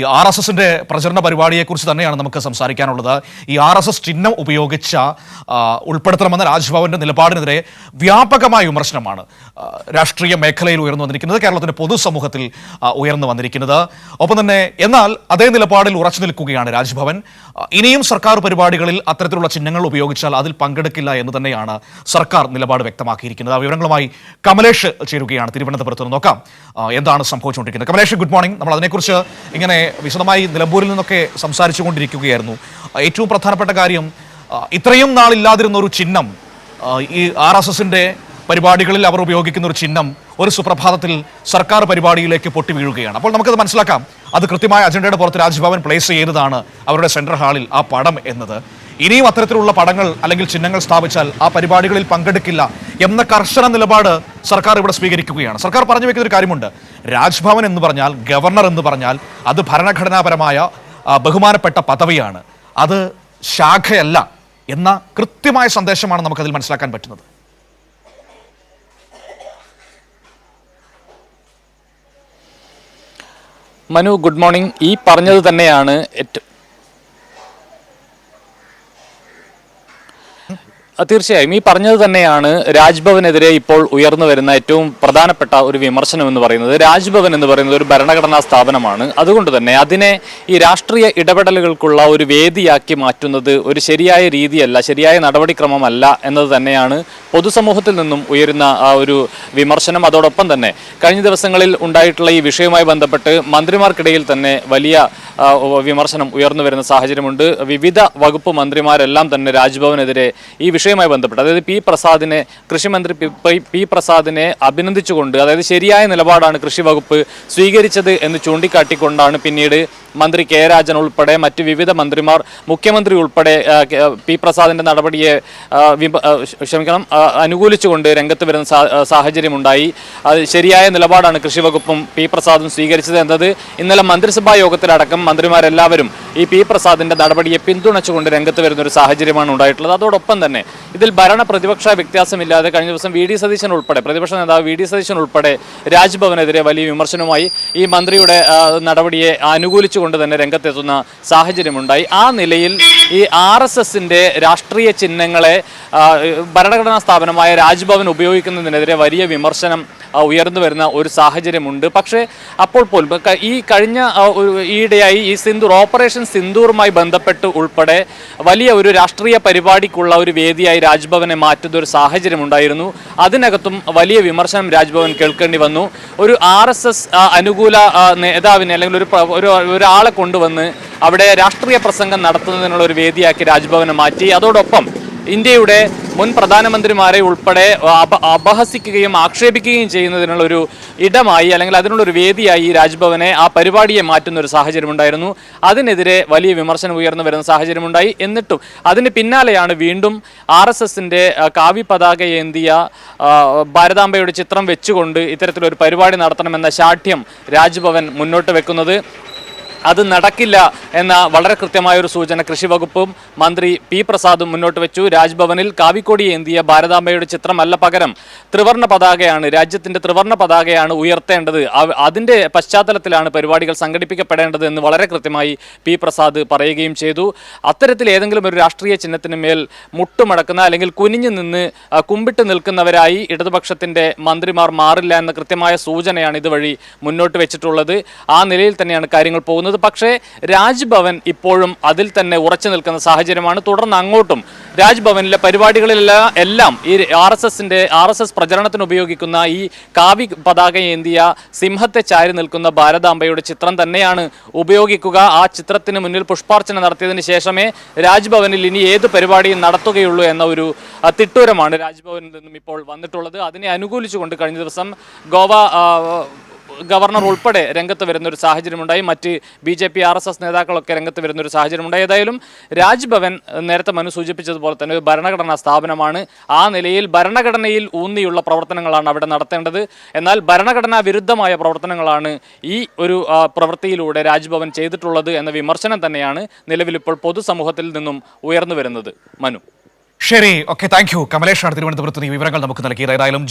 ഈ RSSന്റെ പ്രചരണ പരിപാടിയെക്കുറിച്ച് തന്നെയാണ് നമുക്ക് സംസാരിക്കാനുള്ളത്. ഈ RSS ചിഹ്നം ഉപയോഗിച്ച ഉൾപ്പെടുത്തണമെന്ന രാജ്ഭവന്റെ നിലപാടിനെതിരെ വ്യാപകമായ വിമർശനമാണ് രാഷ്ട്രീയ മേഖലയിൽ ഉയർന്നു വന്നിരിക്കുന്നത്, കേരളത്തിന്റെ പൊതുസമൂഹത്തിൽ ഉയർന്നു വന്നിരിക്കുന്നത്. ഒപ്പം തന്നെ എന്നാൽ അതേ നിലപാടിൽ ഉറച്ചു നിൽക്കുകയാണ് രാജ്ഭവൻ. ഇനിയും സർക്കാർ പരിപാടികളിൽ അത്തരത്തിലുള്ള ചിഹ്നങ്ങൾ ഉപയോഗിച്ചാൽ അതിൽ പങ്കെടുക്കില്ല എന്ന് തന്നെയാണ് സർക്കാർ നിലപാട് വ്യക്തമാക്കിയിരിക്കുന്നത്. ആ വിവരങ്ങളുമായി കമലേഷ് ചേരുകയാണ് തിരുവനന്തപുരത്ത് നിന്ന്. നോക്കാം എന്താണ് സംഭവിച്ചുകൊണ്ടിരിക്കുന്നത്. Kamlesh, good morning. നമ്മൾ അതിനെക്കുറിച്ച് ഇങ്ങനെ വിശദമായി നിലമ്പൂരിൽ നിന്നൊക്കെ സംസാരിച്ചു കൊണ്ടിരിക്കുകയായിരുന്നു. ഏറ്റവും പ്രധാനപ്പെട്ട കാര്യം, ഇത്രയും നാളില്ലാതിരുന്ന ഒരു ചിഹ്നം, ഈ RSSന്റെ പരിപാടികളിൽ അവർ ഉപയോഗിക്കുന്ന ഒരു ചിഹ്നം ഒരു സുപ്രഭാതത്തിൽ സർക്കാർ പരിപാടിയിലേക്ക് പൊട്ടി വീഴുകയാണ്. അപ്പോൾ നമുക്കത് മനസ്സിലാക്കാം, അത് കൃത്യമായ അജണ്ടയുടെ പുറത്ത് രാജ്ഭവൻ പ്ലേസ് ചെയ്തതാണ് അവരുടെ സെൻട്രൽ ഹാളിൽ ആ പടം എന്നത്. ഇനിയും അത്തരത്തിലുള്ള പടങ്ങൾ അല്ലെങ്കിൽ ചിഹ്നങ്ങൾ സ്ഥാപിച്ചാൽ ആ പരിപാടികളിൽ പങ്കെടുക്കില്ല എന്ന കർശന നിലപാട് സർക്കാർ ഇവിടെ സ്വീകരിക്കുകയാണ്. സർക്കാർ പറഞ്ഞു വെക്കുന്ന ഒരു കാര്യമുണ്ട്, രാജ്ഭവൻ എന്ന് പറഞ്ഞാൽ, ഗവർണർ എന്ന് പറഞ്ഞാൽ അത് ഭരണഘടനാപരമായ ബഹുമാനപ്പെട്ട പദവിയാണ്, അത് ശാഖയല്ല എന്ന കൃത്യമായ സന്ദേശമാണ് നമുക്കതിൽ മനസ്സിലാക്കാൻ പറ്റുന്നത്. Manu, good morning. ഈ പറഞ്ഞത് തന്നെയാണ് തീർച്ചയായും ഈ പറഞ്ഞത് തന്നെയാണ് രാജ്ഭവനെതിരെ ഇപ്പോൾ ഉയർന്നു വരുന്ന ഏറ്റവും പ്രധാനപ്പെട്ട ഒരു വിമർശനം എന്ന് പറയുന്നത്. രാജ്ഭവൻ എന്ന് പറയുന്നത് ഒരു ഭരണഘടനാ സ്ഥാപനമാണ്. അതുകൊണ്ട് തന്നെ അതിനെ ഈ രാഷ്ട്രീയ ഇടപെടലുകൾക്കുള്ള ഒരു വേദിയാക്കി മാറ്റുന്നത് ഒരു ശരിയായ രീതിയല്ല, ശരിയായ നടപടിക്രമമല്ല എന്നത് തന്നെയാണ് പൊതുസമൂഹത്തിൽ നിന്നും ഉയരുന്ന ആ ഒരു വിമർശനം. അതോടൊപ്പം തന്നെ കഴിഞ്ഞ ദിവസങ്ങളിൽ ഉണ്ടായിട്ടുള്ള ഈ വിഷയവുമായി ബന്ധപ്പെട്ട് മന്ത്രിമാർക്കിടയിൽ തന്നെ വലിയ വിമർശനം ഉയർന്നു വരുന്ന സാഹചര്യമുണ്ട്. വിവിധ വകുപ്പ് മന്ത്രിമാരെല്ലാം തന്നെ രാജ്ഭവനെതിരെ ഈ വിഷയവുമായി ബന്ധപ്പെട്ട്, അതായത് കൃഷിമന്ത്രി പി പ്രസാദിനെ അഭിനന്ദിച്ചുകൊണ്ട്, അതായത് ശരിയായ നിലപാടാണ് കൃഷി വകുപ്പ് സ്വീകരിച്ചത് എന്ന് ചൂണ്ടിക്കാട്ടിക്കൊണ്ടാണ് പിന്നീട് മന്ത്രി കെ രാജൻ ഉൾപ്പെടെ മറ്റ് വിവിധ മന്ത്രിമാർ, മുഖ്യമന്ത്രി ഉൾപ്പെടെ പി പ്രസാദിന്റെ നടപടിയെ അനുകൂലിച്ചുകൊണ്ട് രംഗത്ത് വരുന്ന സാഹചര്യമുണ്ടായി. ശരിയായ നിലപാടാണ് കൃഷി വകുപ്പും പി പ്രസാദും സ്വീകരിച്ചത് എന്നത് ഇന്നലെ മന്ത്രിസഭാ യോഗത്തിലടക്കം മന്ത്രിമാരെല്ലാവരും ഈ പി പ്രസാദിന്റെ നടപടിയെ പിന്തുണച്ചുകൊണ്ട് രംഗത്ത് വരുന്ന ഒരു സാഹചര്യമാണ് ഉണ്ടായിട്ടുള്ളത്. അതോടൊപ്പം തന്നെ ഇതിൽ ഭരണ പ്രതിപക്ഷ വ്യത്യാസമില്ലാതെ കഴിഞ്ഞ ദിവസം പ്രതിപക്ഷ നേതാവ് വി ഡി സതീശൻ ഉൾപ്പെടെ രാജ്ഭവനെതിരെ വലിയ വിമർശനവുമായി ഈ മന്ത്രിയുടെ നടപടിയെ അനുകൂലിച്ചുകൊണ്ട് തന്നെ രംഗത്തെത്തുന്ന സാഹചര്യമുണ്ടായി. ആ നിലയിൽ ഈ RSSന്റെ രാഷ്ട്രീയ ചിഹ്നങ്ങളെ ഭരണഘടനാ സ്ഥാപനമായ രാജ്ഭവൻ ഉപയോഗിക്കുന്നതിനെതിരെ വലിയ വിമർശനം ഉയർന്നു വരുന്ന ഒരു സാഹചര്യമുണ്ട്. പക്ഷേ അപ്പോൾ പോലും ഈ കഴിഞ്ഞ ഈയിടെയായി ഈ ഓപ്പറേഷൻ സിന്ദൂറുമായി ബന്ധപ്പെട്ട് ഉൾപ്പെടെ വലിയ ഒരു രാഷ്ട്രീയ പരിപാടിക്കുള്ള ഒരു വേദിയായി രാജ്ഭവനെ മാറ്റുന്ന ഒരു സാഹചര്യമുണ്ടായിരുന്നു. അതിനകത്തും വലിയ വിമർശനം രാജ്ഭവൻ കേൾക്കേണ്ടി വന്നു. ഒരു RSS അനുകൂല നേതാവിനെ അല്ലെങ്കിൽ ഒരാളെ കൊണ്ടുവന്ന് അവിടെ രാഷ്ട്രീയ പ്രസംഗം നടത്തുന്നതിനുള്ള ഒരു വേദിയാക്കി രാജ്ഭവനെ മാറ്റി. അതോടൊപ്പം ഇന്ത്യയുടെ മുൻ പ്രധാനമന്ത്രിമാരെ ഉൾപ്പെടെ അപഹസിക്കുകയും ആക്ഷേപിക്കുകയും ചെയ്യുന്നതിനുള്ള ഒരു ഇടമായി, അല്ലെങ്കിൽ അതിനുള്ളൊരു വേദിയായി ഈ രാജ്ഭവനെ, ആ പരിപാടിയെ മാറ്റുന്ന ഒരു സാഹചര്യമുണ്ടായിരുന്നു. അതിനെതിരെ വലിയ വിമർശനം ഉയർന്നു വരുന്ന സാഹചര്യമുണ്ടായി. എന്നിട്ടും അതിന് പിന്നാലെയാണ് വീണ്ടും RSSന്റെ കാവ്യ പതാക ഏന്തിയ ഭാരതാംബയുടെ ചിത്രം വെച്ചുകൊണ്ട് ഇത്തരത്തിലൊരു പരിപാടി നടത്തണമെന്ന ശാഠ്യം രാജ്ഭവൻ മുന്നോട്ട് വെക്കുന്നത്. അത് നടക്കില്ല എന്ന വളരെ കൃത്യമായൊരു സൂചന കൃഷി വകുപ്പും മന്ത്രി പി പ്രസാദും മുന്നോട്ട് വെച്ചു. രാജ്ഭവനിൽ കാവിക്കൊടി ഏന്തിയ ഭാരതാംബയുടെ ചിത്രമല്ല, പകരം ത്രിവർണ്ണ പതാകയാണ്, രാജ്യത്തിന്റെ ത്രിവർണ്ണ പതാകയാണ് ഉയർത്തേണ്ടത്, അതിന്റെ പശ്ചാത്തലത്തിലാണ് പരിപാടികൾ സംഘടിപ്പിക്കപ്പെടേണ്ടത് എന്ന് വളരെ കൃത്യമായി പി പ്രസാദ് പറയുകയും ചെയ്തു. അത്തരത്തിൽ ഏതെങ്കിലും ഒരു രാഷ്ട്രീയ ചിഹ്നത്തിന് മേൽ മുട്ടുമടക്കുന്ന അല്ലെങ്കിൽ കുനിഞ്ഞു നിന്ന് കുമ്പിട്ട് നിൽക്കുന്നവരായി ഇടതുപക്ഷത്തിന്റെ മന്ത്രിമാർ മാറില്ല എന്ന കൃത്യമായ സൂചനയാണ് ഇതുവഴി മുന്നോട്ട് വെച്ചിട്ടുള്ളത്. ആ നിലയിൽ തന്നെയാണ് കാര്യങ്ങൾ പോകുന്നത്. പക്ഷേ രാജ്ഭവൻ ഇപ്പോഴും അതിൽ തന്നെ ഉറച്ചു നിൽക്കുന്ന സാഹചര്യമാണ്. തുടർന്ന് അങ്ങോട്ടും രാജ്ഭവനിലെ പരിപാടികളിലെല്ലാം ഈ RSS പ്രചരണത്തിന് ഉപയോഗിക്കുന്ന ഈ കാവി പതാക ഏന്തിയ സിംഹത്തെ ചാരി നിൽക്കുന്ന ഭാരതാംബയുടെ ചിത്രം തന്നെയാണ് ഉപയോഗിക്കുക. ആ ചിത്രത്തിന് മുന്നിൽ പുഷ്പാർച്ചന നടത്തിയതിന് ശേഷമേ രാജ്ഭവനിൽ ഇനി ഏത് പരിപാടിയും നടത്തുകയുള്ളൂ എന്ന ഒരു തിട്ടൂരമാണ് രാജ്ഭവനിൽ നിന്നും ഇപ്പോൾ വന്നിട്ടുള്ളത്. അതിനെ അനുകൂലിച്ചുകൊണ്ട് കഴിഞ്ഞ ദിവസം ഗോവ ഗവർണർ ഉൾപ്പെടെ രംഗത്ത് വരുന്ന ഒരു സാഹചര്യമുണ്ടായി. മറ്റ് BJP RSS നേതാക്കളൊക്കെ രംഗത്ത് വരുന്ന ഒരു സാഹചര്യമുണ്ടായി. ഏതായാലും രാജ്ഭവൻ നേരത്തെ മനു സൂചിപ്പിച്ചതുപോലെ തന്നെ ഒരു ഭരണഘടനാ സ്ഥാപനമാണ്. ആ നിലയിൽ ഭരണഘടനയിൽ ഊന്നിയുള്ള പ്രവർത്തനങ്ങളാണ് അവിടെ നടത്തേണ്ടത്. എന്നാൽ ഭരണഘടനാ വിരുദ്ധമായ പ്രവർത്തനങ്ങളാണ് ഈ ഒരു പ്രവൃത്തിയിലൂടെ രാജ്ഭവൻ ചെയ്തിട്ടുള്ളത് എന്ന വിമർശനം തന്നെയാണ് നിലവിലിപ്പോൾ പൊതുസമൂഹത്തിൽ നിന്നും ഉയർന്നു വരുന്നത്. മനു, ശരി, ഓക്കെ, താങ്ക് യു. കമലേഷാണ് തിരുവനന്തപുരത്ത് ഈ വിവരങ്ങൾ നമുക്ക് നൽകിയത്. ഏതായാലും